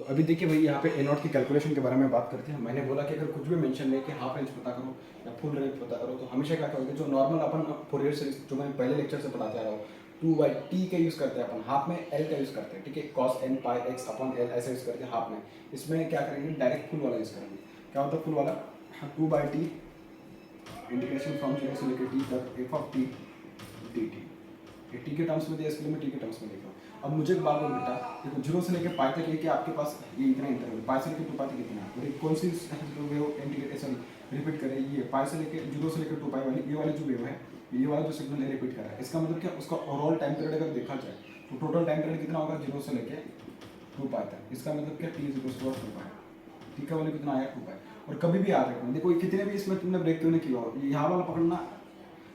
अभी देखिए भाई यहाँ पे ए नॉट की कैलकुलेशन के बारे में बात करते हैं। मैंने बोला कि अगर कुछ भी मेंशन नहीं कि हाफ रेंज पता करो या फुल रेंज पता करो, तो हमेशा क्या करोगे, जो नॉर्मल अपन फोरियर सीरीज जो मैं पहले लेक्चर से पढ़ाते आ रहा हूँ, 2/t का यूज़ करते हैं अपन, हाफ में एल का यूज़ करते हैं, ठीक है, cos n पाई x अपॉन एल ऐसा यूज़ करते हैं हाफ में। इसमें क्या करेंगे, डायरेक्ट फुल वाला यूज़ करेंगे। क्या होता है फुल वाला, 2/t इंटीग्रेशन फ्रॉम 0 से लेकर t तक f ऑफ t dt, ये टी के टर्म्स में दिया, इसके लिए मैं टी के टर्म्स में लिख रहा हूँ। अब मुझे एक बात बोलो बेटा, देखो 0 से लेकर पाई तक लेके आपके पास ये इतना इंटरवल, पाई से लेकर 2 पाई तक कितना है, और एक कौन सी वेव इंटीग्रेशन रिपीट करे, ये पाई से लेकर 0 से लेकर 2 पाई वाली, ये वाली जो वेव है, ये वाला जो सिग्नल है रिपीट कर रहा है। इसका मतलब क्या, उसका ओवरऑल टाइम पीरियड अगर देखा जाए तो टोटल टाइम पीरियड कितना होगा 0 से लेकर 2 पाई तक। इसका मतलब क्या, T is equal to 2 pi, T का वैल्यू कितना आया 2 पाई। और कभी भी याद रखना, देखो कितने भी इसमें तुमने ब्रेक क्यों नहीं किया हो, यहाँ वाला पकड़ना,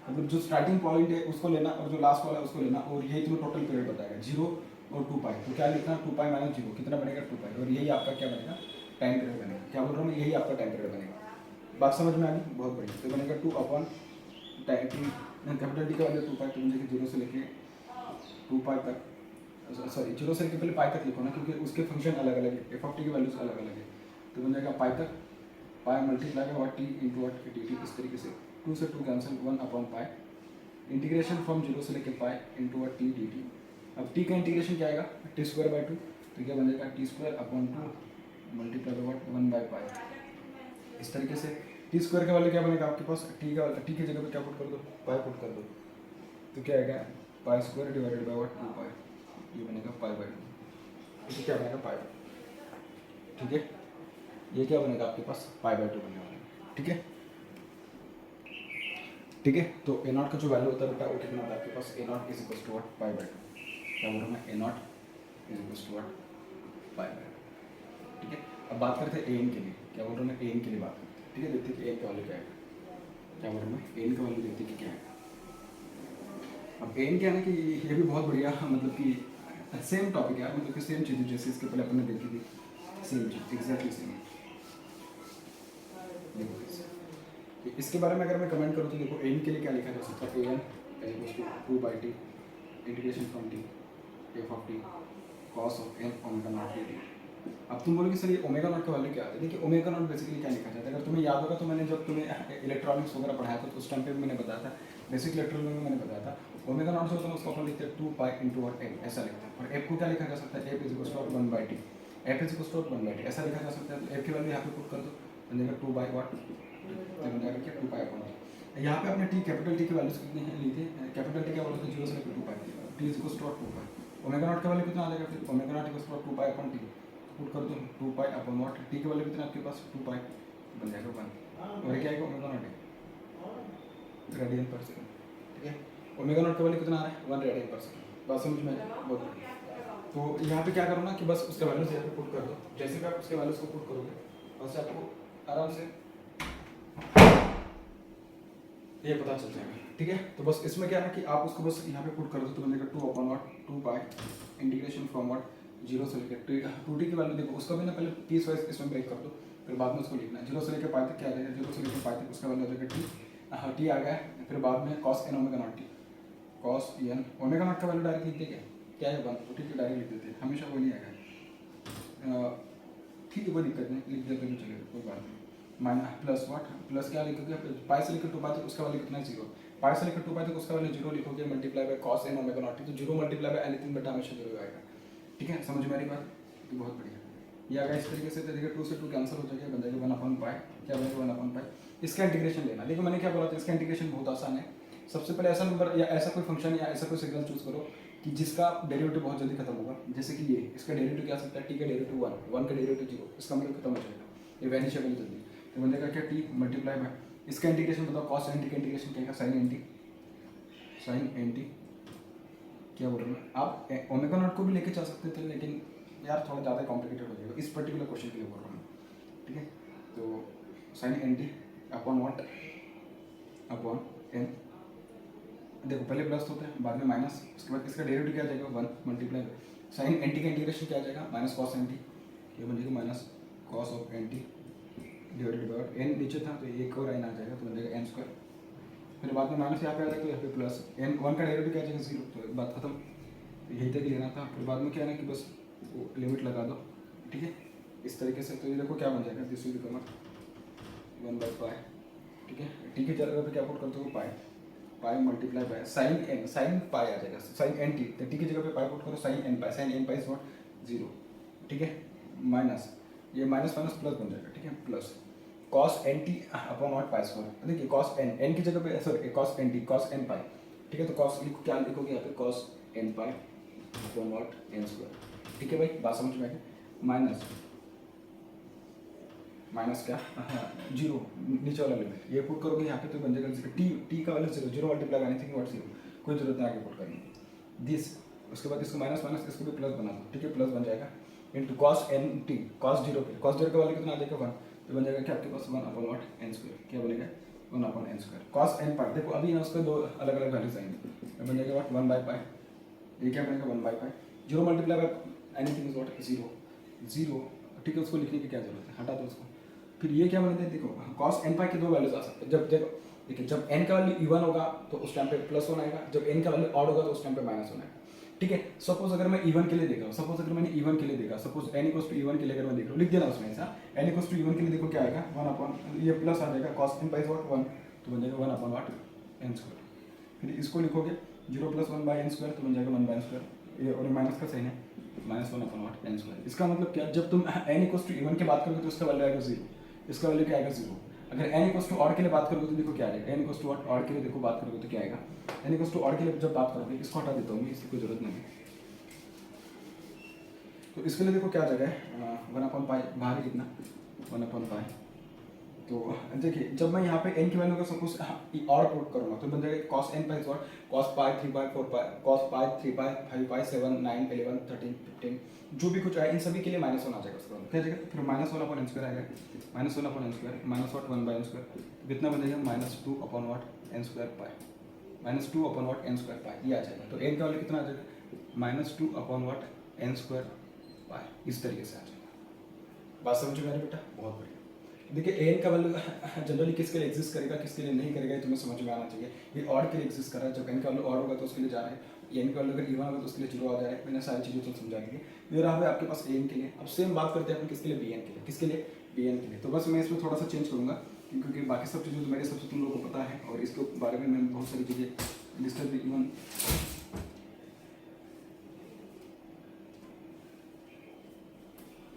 मतलब जो स्टार्टिंग पॉइंट है उसको लेना और जो लास्ट वाला है उसको लेना, और यही तुम्हें टोटल पीरियड बताएगा 0 और 2 पाई। तो क्या लिखना, 2 पाई माइनस 0 कितना बनेगा 2 पाई, और यही आपका क्या बनेगा, टाइम पीरियड बनेगा। क्या बोल रहा हूँ मैं, यही आपका टाइम पीरियड बनेगा। बात समझ में आ गई, बहुत बढ़िया। तो बनेगा 2 upon time T, capital T का वैल्यू 2 पाई, तो मुझे 0 से लेके 2 पाई तक, सॉरी 0 से लेके पहले पाई तक लिखो ना, क्योंकि उसके फंक्शन अलग अलग है, एफ ऑफ टी की वैल्यूज अलग अलग है। तो बन जाएगा पाई तक, पाई multiply by what T into what D T, इस तरीके से 2 से 2 cancel, 1 upon pi integration from 0 से लेके pi into what T D t. अब टी का इंटीग्रेशन क्या आएगा, टी स्क्वायर बाई 2, तो क्या बन जाएगा T square upon 2 multiply by what 1 by pi. इस तरीके से टी स्क्वायर का वैल्यू क्या बनेगा आपके पास, टी का, टी की जगह पे क्या पुट कर दो, पाई पुट कर दो, तो क्या आएगा pi square divided by what 2 पाई, ये बनेगा पाई बाई 2, ये क्या बनेगा पाई, ठीक है, ये क्या बनेगा आपके पास पाई बाई 2 बनने वाला है, ठीक है। ठीक है, तो ए नॉट का जो वैल्यू होता है बेटा वो कितना होता है आपके पास, a naught is equal to what pi by 2। क्या बोल रहा हूँ मैं, a naught is equal to what pi by 2, ठीक है। अब बात करते हैं ए एन के लिए, क्या बोल रहा हूँ मैं, ए एन के लिए बात करते हैं, ठीक है। देखते हैं कि ए एन का वैल्यू क्या है, क्या बोल रहा हूँ मैं, ए एन का वैल्यू देखते हैं कि क्या है। अब ए एन क्या है ना कि ये भी बहुत बढ़िया, मतलब कि सेम टॉपिक है, मतलब कि सेम चीज़ जैसे इसके पहले अपन ने देखी थी, सेम चीज़ एग्जैक्टली सेम। देखो इसके बारे में अगर मैं कमेंट करूँ तो देखो एन के लिए क्या लिखा जा सकता है, a n equals to 2/t integration from t f of t cos of n omega naught d t. अब तुम बोलोगे सर ये ओमेगा नॉट का वैल्यू क्या है, देखिए ओमेगा नॉट बेसिकली क्या लिखा जाता है, अगर तुम्हें याद होगा तो मैंने जब तुम्हें इलेक्ट्रॉनिक्स वगैरह पढ़ाया था तो उस टाइम पे मैंने बताया था, बेसिक इलेक्ट्रॉनिक्स में मैंने बताया था ओमेगा नॉट जो होता है उसको अपन लिखते हैं 2 पाई इंटू एन, ऐसा लिखते हैं। और एफ को क्या लिखा जा सकता है, F is equals to 1/t, F is equals to 1/t ऐसा लिखा जा सकता है। तो एफ की वैल्यू यहाँ पे पुट कर दो, बन जाएगा 2 बाई व्हाट, बन जाएगा क्या 2 पाई अपॉन। यहाँ पे आपने टी कैपिटल टी की वैल्यूज कितनी है ली थी, कैपिटल टी क्या बोला था 0 से लेकर 2 pi, t is equals to 2 pi, omega naught का वैल्यू कितना आ जाएगा फिर, omega naught equals to 2 pi upon t, put कर दो 2 पाई अपॉन व्हाट, टी की वैल्यू कितना आपके पास 2 पाई, बन जाएगा 1, और क्या आएगा ओमेगा नॉट है रेडियन पर सेकंड, ठीक है। ओमेगा नॉट का वैल्यू कितना आ रहा है 1 रेडियन पर सेकंड, बात समझ में बहुत बढ़िया। तो यहाँ पे क्या करो ना कि बस उसके वैल्यूज यहाँ पे पुट कर दो, जैसे भी आप उसके वैल्यूज को पुट करोगे वैसे आपको आराम से ये पता चल जाएगा, ठीक है। तो बस इसमें क्या है ना कि आप उसको बस यहाँ पे पुट कर दो, तो बनेगा 2 upon what 2 pi integration from what 0 से लेकर 2t की वैल्यू देखो उसका भी ना पहले पीस वाइज इसमें ब्रेक कर दो, फिर बाद में उसको लिखना है 0 से लेकर पाई तक क्या आ जाएगा, 0 से लेकर पाई तक उसका वैल्यू आ जाएगा टी आ गया, फिर बाद में cos n omega not T, cos n omega naught का वैल्यू डायरेक्ट लिख देंगे, क्या है 1, तो ठीक है डायरेक्ट लिख देते हैं, हमेशा वो नहीं आएगा, ठीक है कोई दिक्कत नहीं, लिख देते तो चलेगा कोई बात नहीं। माइनस प्लस व्हाट, प्लस क्या लिखोगे, पाई से लेकर 2 पाई तक उसका वैल्यू कितना है 0, पाई से लेकर 2 पाई तक उसका वैल्यू 0 लिखोगे, multiply by cos n omega not T, तो 0 मल्टीप्लाई बाय एनीथिंग बेटा हमेशा 0 आएगा, ठीक है। समझ में आ रही बात, तो बहुत बढ़िया। ये आएगा इस तरीके से, तो देखिए 2 से 2 कैंसिल हो जाएगा, बन जाएगा 1 अपॉन पाई, क्या बनेगा 1 अपॉन पाई। इसका इंटीग्रेशन लेना, देखो मैंने क्या बोला था, इसका इंटीग्रेशन बहुत आसान है। सबसे पहले ऐसा नंबर या ऐसा कोई फंक्शन या ऐसा कोई सिग्नल चूज करो कि जिसका डेरिवेटिव बहुत जल्दी खत्म होगा, जैसे कि ये इसका डेरिवेटिव क्या सकता है, टी का डेरिवेटिव 1 का डेरिवेटिव 0, इसका मतलब खत्म हो जाएगा, ये वैनिशेबल जल्दी, तो बन जाएगा क्या टी मल्टीप्लाई बाय इसका इंटीग्रेशन बताओ, cos n t का इंटीग्रेशन क्या है, sin n t, sin n t क्या बोल रहे हैं आप, ओमेगा नॉट को भी लेके चल सकते थे लेकिन यार थोड़ा ज़्यादा कॉम्प्लिकेटेड हो जाएगा इस पर्टिकुलर क्वेश्चन के लिए बोल रहा हूँ, ठीक है। तो sin n t upon what upon n, देखो पहले प्लस होता है बाद में माइनस, उसके बाद इसका डेरिवेटिव क्या आ जाएगा 1 मल्टीप्लाई sin n t का इंटीग्रेशन क्या आ जाएगा माइनस cos n t, ये बन जाएगा minus cos of n t divided by n नीचे था तो एक और n आ जाएगा तो बन जाएगा n स्क्वायर, फिर बाद में माइनस यहाँ पे आ जाएगा तो यहाँ पे प्लस n 1 का डेरिवेटिव क्या आ जाएगा 0, तो बात खत्म, तो यही तक लेना था। फिर बाद में क्या है ना कि बस लिमिट लगा दो, ठीक है। इस तरीके से। तो ये देखो क्या बन जाएगा, दिस विल बिकम 1/पाई। ठीक है, टी की जगह पे क्या पुट करते हो, pi, pi multiply by sine n, sine pi आ जाएगा, साइन एन टी, तो टी की जगह पे पाई पुट करो, sine n pi, sine n pi is what 0। ठीक है, माइनस ये माइनस माइनस प्लस बन जाएगा। ठीक है, plus cos N t upon naught pi square. देखिए कॉस एन, एन की जगह पे sorry cos N t, cos N pi. ठीक है, तो कॉस क्या लिखोगे यहाँ पे, cos N pi upon naught n square. ठीक है भाई, बात समझ में आ गई। माइनस माइनस क्या, जीरो, नीचे वाला लिमिट ये पुट करोगे यहाँ पे तो बन जाएगा टी, टी का value zero, zero multiply anything what zero, कोई जरूरत नहीं आगे पुट करने की। दिस, उसके बाद इसको माइनस माइनस इसको भी प्लस बना दो। ठीक है, प्लस बन जाएगा into cos N t, cos zero पे, कॉस जीरो का वैल्यू कितना आ जाएगा 1, तो बन जाएगा क्या आपके पास 1 अपॉन नॉट एन स्क्वायर। क्या बनेगा 1 upon N square. Cos N pi, देखो अभी ना उसके दो अलग अलग वैल्यूज आएंगे, बन जाएगा व्हाट 1/पाई। ये क्या बनेगा 1/पाई, zero multiply by anything is what zero, zero. ठीक है, उसको लिखने की क्या जरूरत है, हटा दो उसको। फिर ये क्या बनते हैं, देखो कॉस एन पाई के दो वैल्यूज आ सकते हैं। जब देखिए जब एन का वैल्यू इवन होगा तो उस टाइम पे प्लस होना आएगा, जब एन का वैल्यू ऑड होगा तो उस टाइम पे माइनस होना आएगा। ठीक है, सपोज अगर मैं इवन के लिए देख रहा हूँ, सपोज अगर मैंने इवन के लिए देखा, suppose N equals to even के लिए अगर मैं देख रहा हूँ, लिख देना उसमें ऐसा, एन इक्वल्स टू इवन के लिए देखो क्या आएगा 1 अपॉन, ये प्लस आ जाएगा cos N pi is what 1, तो बन जाएगा 1 अपॉन व्हाट एन स्क्वायर। फिर इसको लिखोगे 0 + 1 बाई एन स्क्वायर, तो बन जाएगा 1 बाई एन स्क्वायर। ये और माइनस का साइन है, -1 अपॉन व्हाट एन स्क्वायर। इसका मतलब क्या, जब तुम एन इक्वल्स टू इवन की बात करोगे तो इसका वैल्यू आएगा 0, इसका वैल्यू क्या आएगा 0। अगर एन इक्वल्स टू ऑड के लिए बात करोगे तो देखो क्या आएगा, एन इक्वल्स टू ऑड के लिए देखो बात करोगे तो क्या आएगा, एन इक्वल्स टू ऑड के लिए जब बात करोगे, इसको हटा देता हूँ मैं, इसकी कोई जरूरत नहीं है। तो इसके लिए देखो क्या जगह है, 1/पाई, बाहर ही कितना 1/पाई। तो देखिए जब मैं यहाँ पे n की वैल्यू का सपोज और पुट करूँगा तो बन जाएगा cos n pi what, cos pi 3 pi 4 pi, cos pi 3 पाई 5 पाई 7 9 11 13 15, जो भी कुछ आए इन सभी के लिए -1 आ जाएगा उसके बाद क्या जाएगा, फिर -1 अपॉन एन स्क्वायर आएगा, -1 upon N square minus what 1 by N square, कितना बन जाएगा -2 upon what N square pi, -2 upon what N square pi, ये आ जाएगा। तो n का वैल्यू कितना आ जाएगा, -2 अपॉन व्हाट एन स्क्वायर पाई, इस तरीके से आ जाएगा। बात समझ में आ रही बेटा, बहुत बढ़िया। देखिए एन का वैल्यू जनरली किसके लिए एग्जिस्ट करेगा, किसके लिए नहीं करेगा, ये तुम्हें समझ में आना चाहिए। ये ऑड के लिए एग्जिस्ट कर रहा है, जब एन का वैल्यू ऑड होगा तो उसके लिए जा रहा है, एन का वैल्यू अगर इवन होगा तो उसके लिए 0 आ जा रहा है। मैंने सारी चीज़ें तो समझा दी। ये रहा है आपके पास एन के लिए। अब सेम बात करते हैं अपन किसके लिए, बी एन के लिए। किसके लिए, बी एन के लिए। तो बस मैं इसमें थोड़ा सा चेंज करूँगा क्योंकि बाकी सब चीज़ें तो मेरे सबसे तुम लोगों को पता है, और इसके बारे में मैंने बहुत सारी चीज़ें डिस्कस भी इवन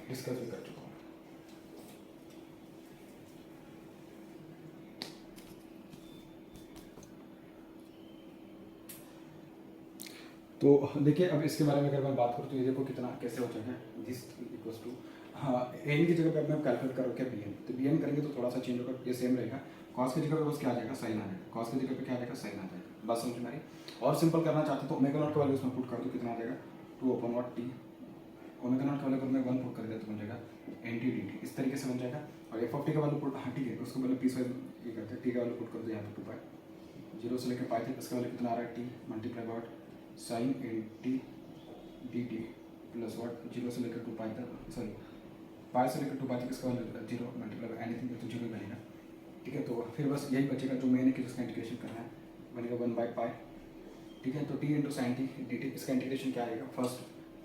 डिस्कस भी कर चुका हूँ। तो देखिए अब इसके बारे में अगर मैं बात करूँ तो ये देखो कितना कैसे हो जाएगा, दिस इक्वल्स टू, हाँ एन की जगह पे अब मैं कैलकुलेट करूँ क्या बी एन, तो बी एन करेंगे तो थोड़ा सा चेंज होगा, ये सेम रहेगा, कॉस की जगह पे बस क्या आ जाएगा, साइन आ जाएगा, कॉस की जगह पे क्या आ जाएगा, साइन आ जाएगा। बात समझ में आई। और सिंपल करना चाहते तो ओमेगा नॉट का वैल्यू उसमें पुट कर दो, कितना आ जाएगा 2 upon what T, omega naught का वैल्यू अगर मैं 1 पुट कर दिया तो बन जाएगा एन टी डी टी, इस तरीके से बन जाएगा। और एफ ऑफ टी का वैल्यू पुट, हाँ ठीक है, उसको पहले पीस वाइज ये करते हैं, टी का वैल्यू पुट कर दो यहाँ पे 2 पाई, 0 से लेकर पाई तक, इसका वैल्यू कितना आ रहा है, T multiply by sine N T D T plus what 0 से लेकर 2 पाई तक, सॉरी पाई से लेकर 2 पाई तक, इसका वैल्यू 0 मल्टीप्लाई बाय एनीथिंग तो 0 बनेगा। ठीक है, तो फिर बस यही बचेगा जो मेन है कि जिसका इंटीग्रेशन करना है, बनेगा 1/पाई। ठीक है, तो T into sine T D T, इसका इंटीग्रेशन क्या आएगा, first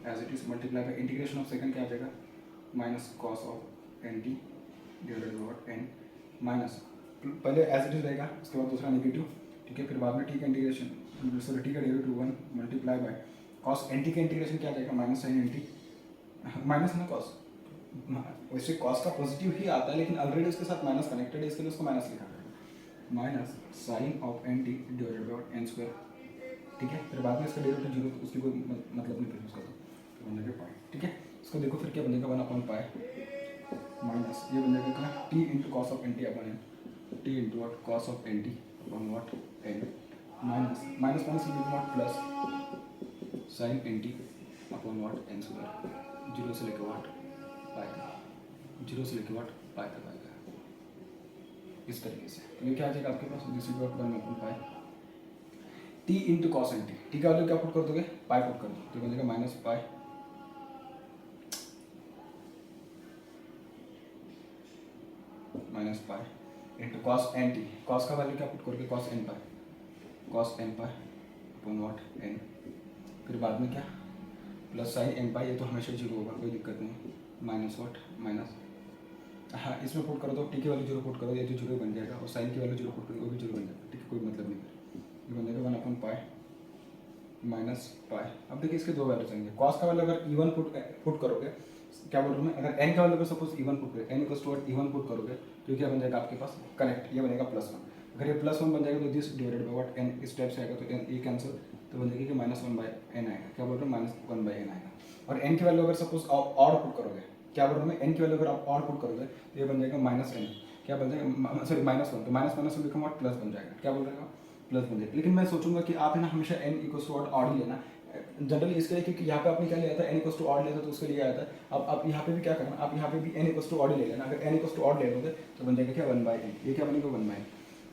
as it is multiply by integration of second क्या आ जाएगा, minus cos of N T divided by what N, minus पहले एज इट इज रहेगा, उसके बाद दूसरा नेगेटिव। ठीक है, फिर बाद में टी का इंटीग्रेशन, सॉरी टी का derivative 1 multiply by cos N T का इंटीग्रेशन क्या आ जाएगा, minus sine N T, minus ना कॉस, वैसे कॉस का पॉजिटिव ही आता है लेकिन ऑलरेडी उसके साथ माइनस कनेक्टेड है, इसके लिए उसको माइनस लिखा जाएगा, minus sine of N T divided by N square. ठीक है, फिर बाद में इसका डेरिवेटिव 0 तो उसकी कोई मतलब नहीं, फिर उसका तो बन जाएगा पाई। ठीक है, इसको देखो फिर क्या बनेगा 1/पाई माइनस ये बन जाएगा क्या, T into cos of N T upon N, T into what cos of N T upon what N, minus minus minus what plus sine N T upon what N square, 0 से लेकर what पाई तक, 0 से लेकर what पाई तक आएगा इस तरीके से। तो ये क्या आ जाएगा आपके पास, दिस इज व्हाट 1/पाई t into cos N t, t का वैल्यू क्या पुट कर दोगे, पाई पुट कर दो, तो बन जाएगा -पाई -पाई into cos N t, cos का वैल्यू क्या पुट करोगे, cos N pi upon what n, फिर बाद में क्या प्लस साइन एन पाई, ये तो हमेशा 0 होगा, कोई दिक्कत नहीं, माइनस वॉट माइनस, हाँ इसमें पुट करो तो टी की वैल्यू जीरो पुट करो, ये तो जीरो बन जाएगा, और साइन की वैल्यू जीरो पुट करो वो भी जीरो बन जाएगा, ठीक है, कोई मतलब नहीं, ये बन जाएगा 1/पाई माइनस पाई। अब देखिए इसके दो वैल्यूज आएंगे, कॉस का वैल्यू अगर इवन पुट करोगे, क्या बोल रहा हूँ मैं, अगर एन का वैल्यू सपोज इवन पुट करोगे, N equals to even put करोगे तो क्या बन जाएगा आपके पास कनेक्ट, ये बनेगा +1। अगर ये +1 बन जाएगा तो this divided by what, N इस टाइप से आएगा तो एन ये कैंसिल, तो बन जाएगी कि -1/n आएगा, क्या बोल रहे हो -1/n आएगा। और एन की वैल्यू अगर सपोज ऑड पुट करोगे, क्या बोल रहा हूँ मैं, एन की वैल्यू अगर आप ऑड पुट करोगे तो ये बन जाएगा -n, क्या बन जाएगा सॉरी -1, तो -1 बिकम व्हाट प्लस बन जाएगा, क्या बोल रहे हो प्लस बन जाएगा। लेकिन मैं सोचूंगा कि आप है ना हमेशा n इक्वल्स टू ऑड ही लेना जनरली इसके लिए, क्योंकि यहाँ पे आपने क्या लिया था n इक्वल्स टू ऑड लिया था तो उसके लिए आया था। अब आप यहाँ पे भी क्या करना, आप यहाँ पे भी n इक्वल्स टू ऑड ही ले लेना, अगर n इक्वल्स टू ऑड ले लोगे तो बन जाएगा क्या 1/n, ये क्या बनेगा 1/n।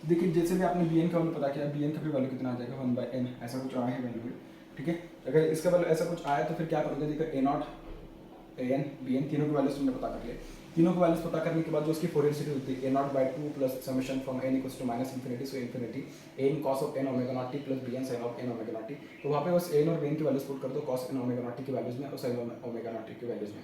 तो देखिए जैसे भी आपने bn का वैल्यू पता किया, bn का भी वैल्यू कितना आ जाएगा 1/n, ऐसा कुछ आया है वैल्यू, ठीक है। अगर इसका वैल्यू ऐसा कुछ आया तो फिर क्या करोगे, देखो a0 an bn तीनों की वैल्यूज तुमने पता कर लिया, तीनों की वैल्यूज पता करने के बाद जो उसकी फोरियर सीरीज होती है a0/2 plus summation from n equals to -infinity to infinity an cos of n omega naught t plus bn sin of n omega naught t, तो वहाँ पे बस an और bn की वैल्यूज पुट कर दो cos n omega naught t की values में और sin ओमेगा नॉट t की वैल्यूज में,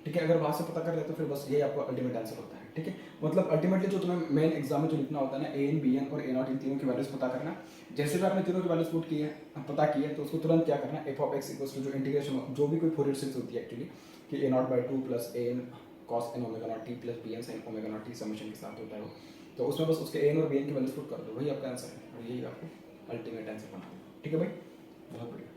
ठीक है। अगर वहाँ से पता कर लेते तो फिर बस ये आपका अल्टीमेट आंसर होता है, ठीक है। मतलब अल्टीमेटली जो तुम्हें मेन एग्जाम में जो लिखना होता है ना, an bn और a0 इन तीनों की वैल्यूज पता करना, जैसे भी आपने तीनों की वैल्यूज पुट की है पता की है तो उसको तुरंत क्या करना, f of x equals to जो इंटीग्रेशन जो भी कोई फोरियर सीरीज होती है एक्चुअली कि a0/2 plus an cos n omega naught t plus bn sin omega naught t summation के साथ होता है वो, तो उसमें बस उसके an और bn की वैल्यूज पुट कर दो, वही आपका आंसर है और यही आपको अल्टीमेट आंसर बना देगा, ठीक है भाई, बहुत बढ़िया।